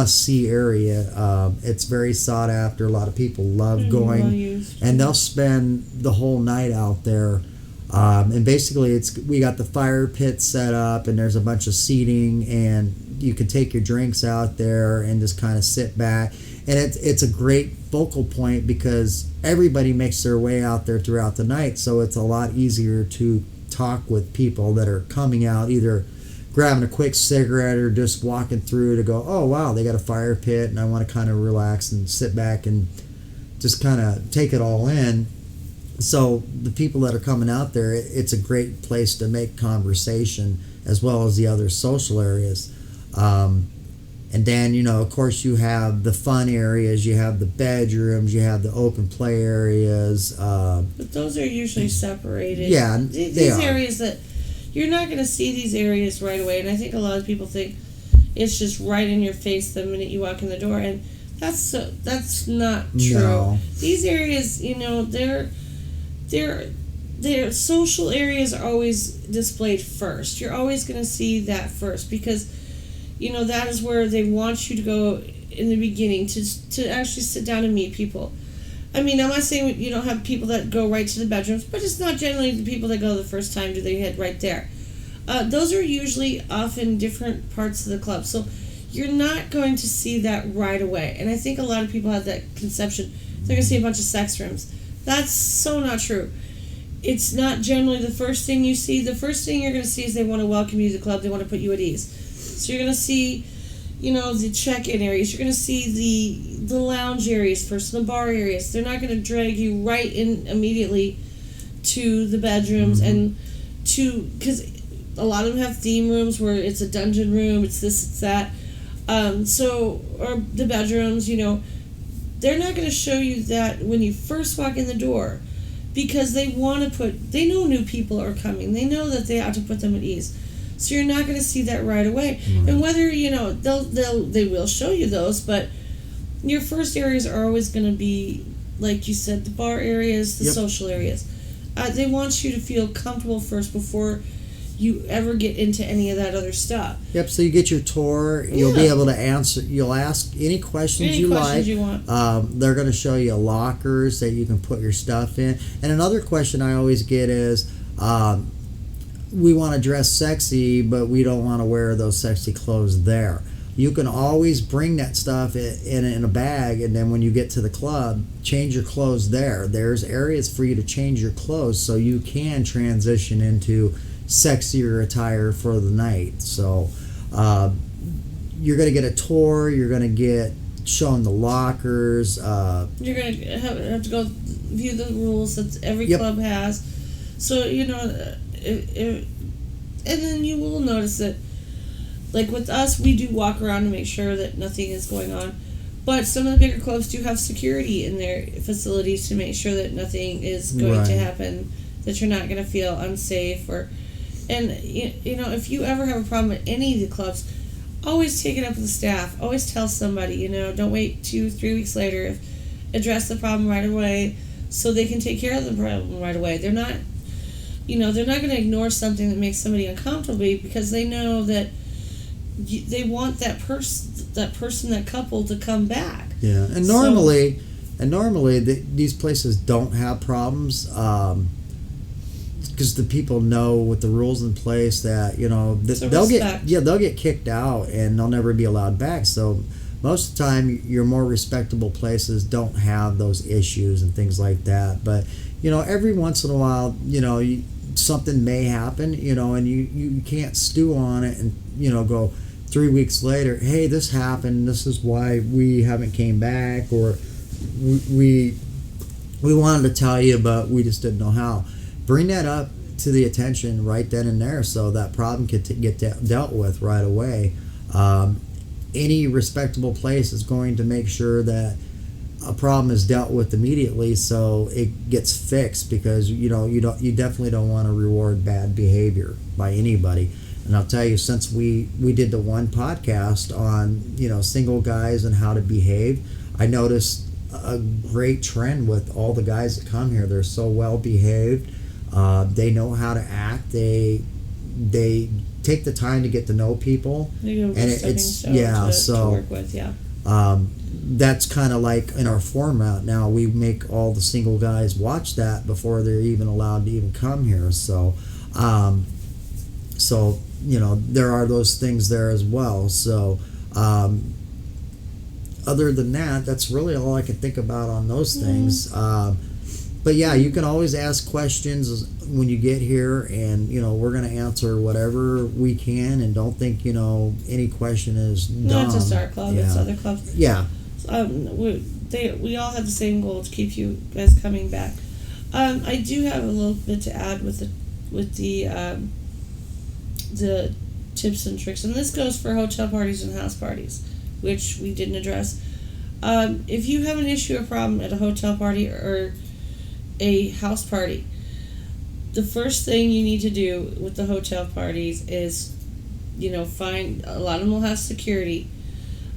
see area. It's very sought after. A lot of people love going, and they'll spend the whole night out there. And basically, we got the fire pit set up, and there's a bunch of seating, and you can take your drinks out there and just kind of sit back. And it's a great focal point because everybody makes their way out there throughout the night, so it's a lot easier to talk with people that are coming out, either grabbing a quick cigarette or just walking through to go, oh wow, they got a fire pit, and I want to kind of relax and sit back and just kind of take it all in. So the people that are coming out there, it's a great place to make conversation as well as the other social areas. And then, of course, you have the fun areas, you have the bedrooms, you have the open play areas. But those are usually separated. Yeah, these areas that you're not going to see these areas right away. And I think a lot of people think it's just right in your face the minute you walk in the door. And that's not true. No. These areas, their social areas are always displayed first. You're always going to see that first because that is where they want you to go in the beginning to actually sit down and meet people. I mean, I'm not saying you don't have people that go right to the bedrooms, but it's not generally the people that go the first time do they head right there. Those are usually often different parts of the club, so you're not going to see that right away. And I think a lot of people have that conception. They're going to see a bunch of sex rooms. That's so not true. It's not generally the first thing you see. The first thing you're going to see is they want to welcome you to the club. They want to put you at ease. So you're going to see, the check-in areas. You're going to see the lounge areas first, the bar areas. They're not going to drag you right in immediately to the bedrooms and because a lot of them have theme rooms where it's a dungeon room, it's this, it's that. Or the bedrooms, they're not going to show you that when you first walk in the door because they know new people are coming. They know that they have to put them at ease. So you're not going to see that right away. Mm-hmm. And whether, they will show you those, but your first areas are always going to be, like you said, the bar areas, the social areas. They want you to feel comfortable first before you ever get into any of that other stuff. Yep, so you get your tour, you'll be able to answer, you'll ask any questions you want. They're going to show you lockers that you can put your stuff in. And another question I always get is, we want to dress sexy, but we don't want to wear those sexy clothes there. You can always bring that stuff in a bag, and then when you get to the club, change your clothes there. There's areas for you to change your clothes so you can transition into sexier attire for the night. So you're going to get a tour, you're going to get shown the lockers. You're going to have to go view the rules that every club has. So, and then you will notice that, like with us, we do walk around to make sure that nothing is going on. But some of the bigger clubs do have security in their facilities to make sure that nothing is going to happen, that you're not going to feel unsafe. And if you ever have a problem at any of the clubs, always take it up with the staff. Always tell somebody, don't wait 2-3 weeks later. Address the problem right away so they can take care of the problem right away. They're not going to ignore something that makes somebody uncomfortable because they know that they want that person, that couple to come back. Yeah, and normally these places don't have problems because the people know with the rules in place that they'll get kicked out and they'll never be allowed back. So most of the time, your more respectable places don't have those issues and things like that. But every once in a while, something may happen, and you can't stew on it and go 3 weeks later, hey, this happened, this is why we haven't came back, or we wanted to tell you but we just didn't know how. Bring that up to the attention right then and there so that problem can get dealt with right away. Any respectable place is going to make sure that a problem is dealt with immediately so it gets fixed, because you definitely don't want to reward bad behavior by anybody. And I'll tell you, since we did the one podcast on single guys and how to behave, I noticed a great trend with all the guys that come here. They're so well behaved. They know how to act. They take the time to get to know people, and it's to work with. That's kind of like in our format now. We make all the single guys watch that before they're even allowed to even come here. So there are those things there as well. So other than that, that's really all I can think about on those things. But yeah, you can always ask questions when you get here, and we're going to answer whatever we can. And don't think any question is dumb. Not just our club; it's other clubs. Yeah. We all have the same goal to keep you guys coming back. I do have a little bit to add with the tips and tricks, and this goes for hotel parties and house parties, which we didn't address. If you have an issue or problem at a hotel party or a house party, the first thing you need to do with the hotel parties is, find, a lot of them will have security.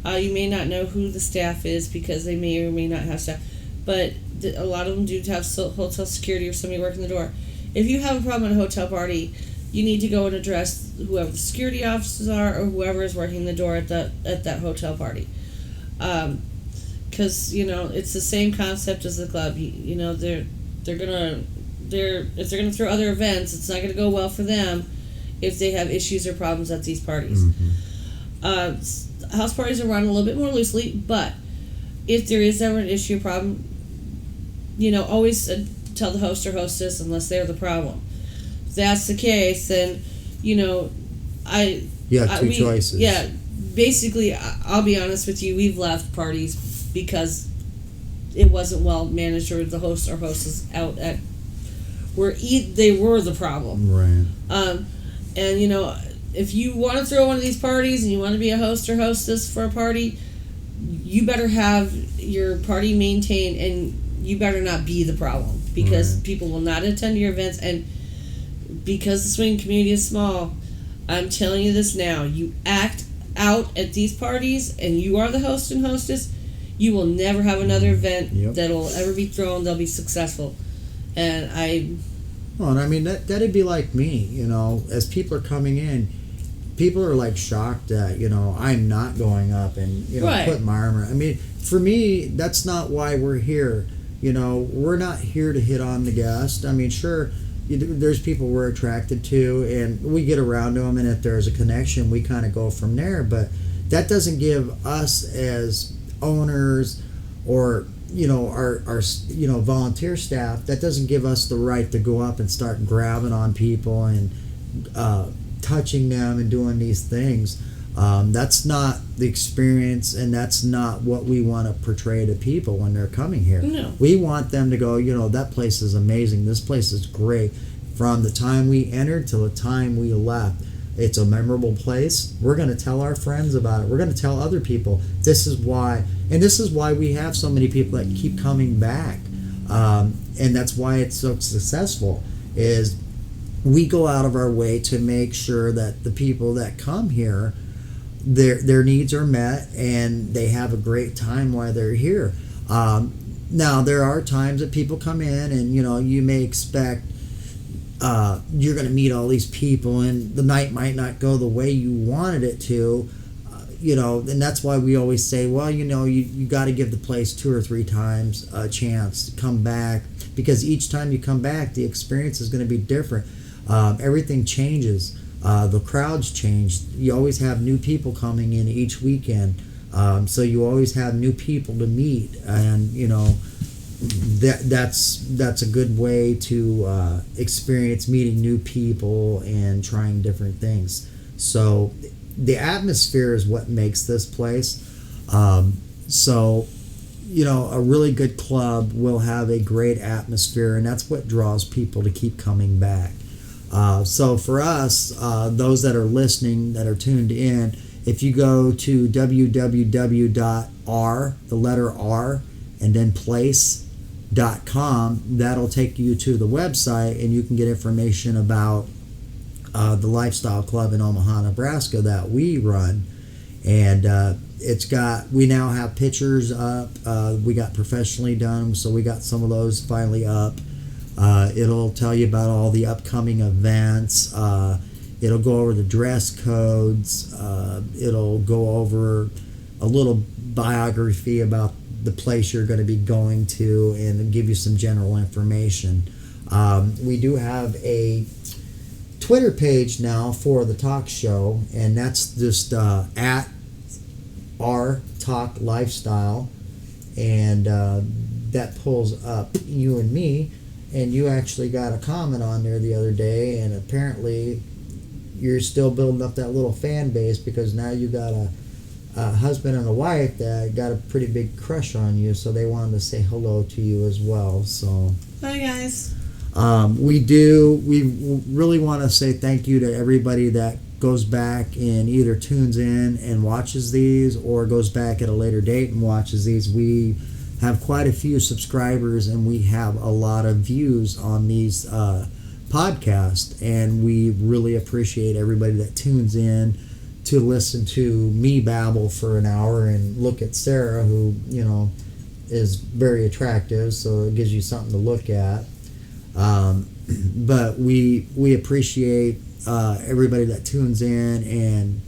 You may not know who the staff is because they may or may not have staff, but a lot of them do have hotel security or somebody working the door. If you have a problem at a hotel party, you need to go and address whoever the security officers are or whoever is working the door at that hotel party. Because it's the same concept as the club. If they're gonna throw other events, it's not gonna go well for them if they have issues or problems at these parties. House parties are run a little bit more loosely, but if there is ever an issue or problem, always tell the host or hostess unless they're the problem. If that's the case, then you have two choices. Yeah, basically, I'll be honest with you, we've left parties because it wasn't well managed, or the host or hostess out at they were the problem. Right. And if you want to throw one of these parties and you want to be a host or hostess for a party, you better have your party maintained, and you better not be the problem, because people will not attend your events. And because the swing community is small, I'm telling you this now, you act out at these parties and you are the host and hostess, you will never have another event that'll ever be thrown. They'll be successful. And that'd be like me, as people are coming in, people are like shocked that, I'm not going up and, put my armor. For me, that's not why we're here. We're not here to hit on the guest. Sure, there's people we're attracted to and we get around to them, and if there's a connection, we kind of go from there. But that doesn't give us as owners or our volunteer staff, that doesn't give us the right to go up and start grabbing on people and touching them and doing these things. That's not the experience, and that's not what we want to portray to people when they're coming here. No. We want them to go, that place is amazing, this place is great. From the time we entered till the time we left, it's a memorable place. We're going to tell our friends about it. We're going to tell other people. This is why we have so many people that keep coming back, and that's why it's so successful. Is we go out of our way to make sure that the people that come here, their needs are met and they have a great time while they're here. Now there are times that people come in and you may expect you're going to meet all these people and the night might not go the way you wanted it to, and that's why we always say, well, you got to give the place 2 or 3 times a chance to come back, because each time you come back, the experience is going to be different. Everything changes. The crowds change. You always have new people coming in each weekend, so you always have new people to meet, and that's a good way to experience meeting new people and trying different things. So the atmosphere is what makes this place. A really good club will have a great atmosphere, and that's what draws people to keep coming back. So for us, those that are listening, that are tuned in, if you go to www.r, the letter R, and then place.com, that'll take you to the website, and you can get information about the Lifestyle Club in Omaha, Nebraska that we run. And we now have pictures up. We got professionally done, so we got some of those finally up. It'll tell you about all the upcoming events. It'll go over the dress codes. It'll go over a little biography about the place you're going to be going to and give you some general information. We do have a Twitter page now for the talk show, and that's just at our talk lifestyle, and that pulls up you and me. And you actually got a comment on there the other day, and apparently you're still building up that little fan base because now you got a husband and a wife that got a pretty big crush on you, so they wanted to say hello to you as well. So hi guys. We really want to say thank you to everybody that goes back and either tunes in and watches these or goes back at a later date and watches these. We have quite a few subscribers and we have a lot of views on these podcasts, and we really appreciate everybody that tunes in to listen to me babble for an hour and look at Sarah, who is very attractive, so it gives you something to look at. But we appreciate everybody that tunes in and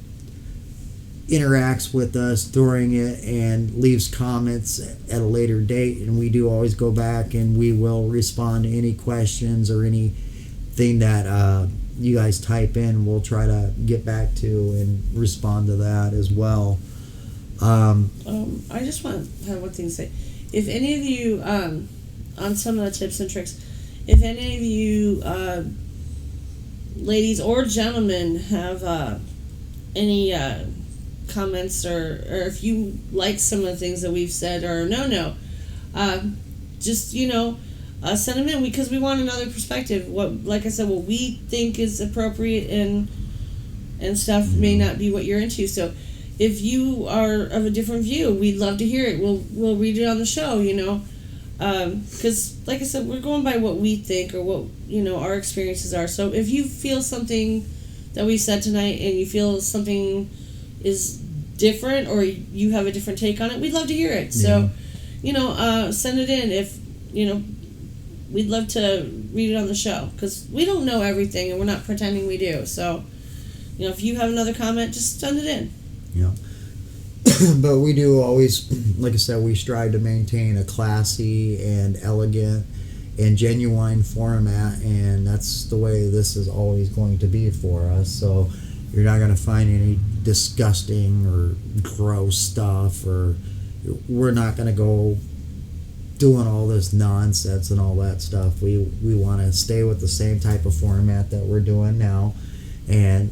interacts with us during it and leaves comments at a later date, and we do always go back and we will respond to any questions or anything that you guys type in. We'll try to get back to and respond to that as well. I just want to have one thing to say. If any of you on some of the tips and tricks, if any of you ladies or gentlemen have any comments or if you like some of the things that we've said or just send them in, because we want another perspective. Like I said, what we think is appropriate and stuff may not be what you're into. So if you are of a different view, we'd love to hear it. We'll read it on the show, because like I said, we're going by what we think or what our experiences are. So if you feel something that we said tonight and you feel something is different or you have a different take on it, we'd love to hear it. So send it in. If we'd love to read it on the show, because we don't know everything and we're not pretending we do. So if you have another comment, just send it in. Yeah. But we do always, like I said, we strive to maintain a classy and elegant and genuine format, and that's the way this is always going to be for us. So you're not going to find any disgusting or gross stuff, or we're not going to go doing all this nonsense and all that stuff. We want to stay with the same type of format that we're doing now, and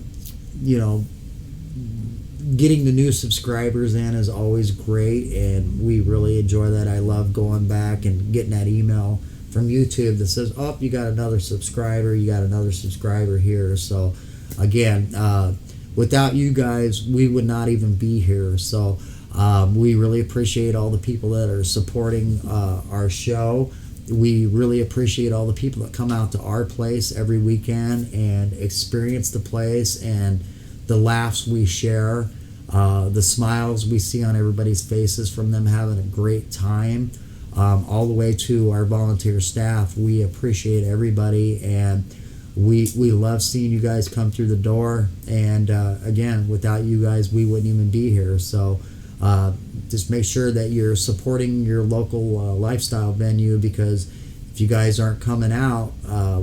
getting the new subscribers in is always great, and we really enjoy that. I love going back and getting that email from YouTube that says, oh, you got another subscriber here. So again, without you guys, we would not even be here. So we really appreciate all the people that are supporting our show. We really appreciate all the people that come out to our place every weekend and experience the place, and the laughs we share, the smiles we see on everybody's faces from them having a great time, all the way to our volunteer staff. We appreciate everybody, and we love seeing you guys come through the door. And again, without you guys, we wouldn't even be here. So just make sure that you're supporting your local lifestyle venue, because if you guys aren't coming out,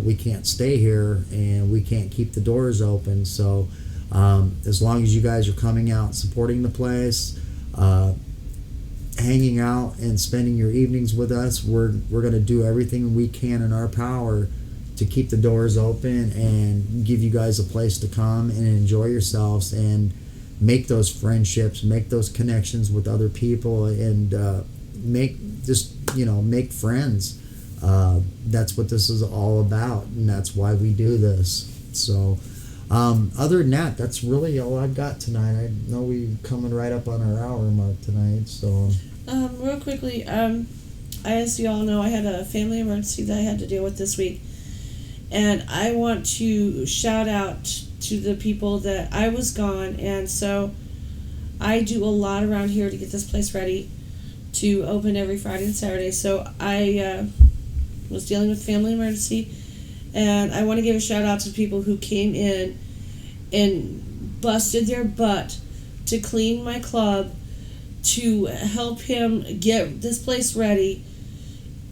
we can't stay here and we can't keep the doors open. So as long as you guys are coming out, supporting the place, hanging out and spending your evenings with us, we're going to do everything we can in our power to keep the doors open and give you guys a place to come and enjoy yourselves and make those friendships, make those connections with other people, and make friends. That's what this is all about, and that's why we do this. So other than that, that's really all I've got tonight. I know we're coming right up on our hour mark tonight. So real quickly, as you all know, I had a family emergency that I had to deal with this week, and I want to shout out to the people that I was gone. And so I do a lot around here to get this place ready to open every Friday and Saturday. So I was dealing with family emergency, and I want to give a shout out to people who came in and busted their butt to clean my club, to help him get this place ready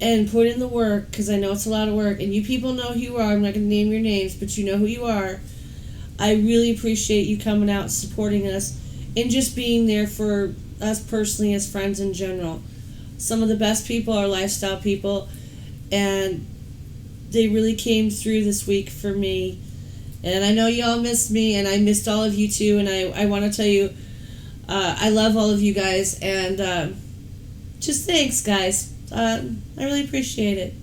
and put in the work, because I know it's a lot of work. And you people know who you are. I'm not going to name your names, but you know who you are. I really appreciate you coming out and supporting us and just being there for us personally as friends in general. Some of the best people are lifestyle people, and they really came through this week for me. And I know y'all missed me, and I missed all of you too, and I want to tell you, I love all of you guys, and just thanks, guys. I really appreciate it.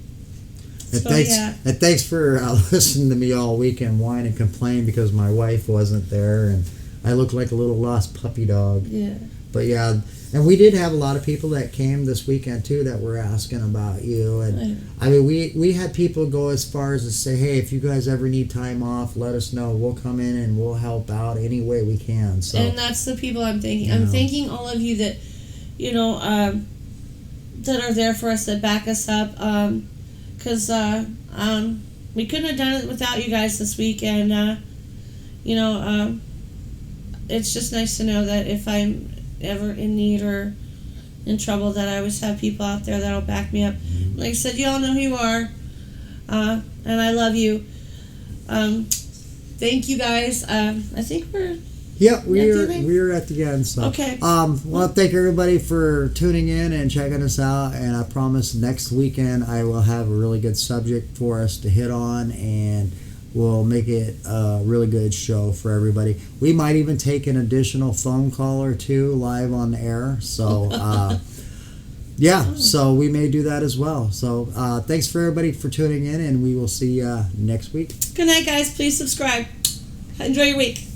And thanks for listening to me all week and whine and complain because my wife wasn't there, and I look like a little lost puppy dog. Yeah. But yeah, and we did have a lot of people that came this weekend too that were asking about you. And I mean, we had people go as far as to say, hey, if you guys ever need time off, let us know. We'll come in and we'll help out any way we can. So, and that's the people I'm thanking. I'm thanking all of you that, that are there for us, that back us up. Because we couldn't have done it without you guys this week. And, it's just nice to know that if I'm ever in need or in trouble, that I always have people out there that'll back me up. Like I said, you all know who you are, and I love you. Thank you guys. I think we're we're at the end. So okay. Want to thank everybody for tuning in and checking us out, and I promise next weekend I will have a really good subject for us to hit on, and we'll make it a really good show for everybody. We might even take an additional phone call or two live on the air. So, so we may do that as well. So, thanks for everybody for tuning in, and we will see you next week. Good night, guys. Please subscribe. Enjoy your week.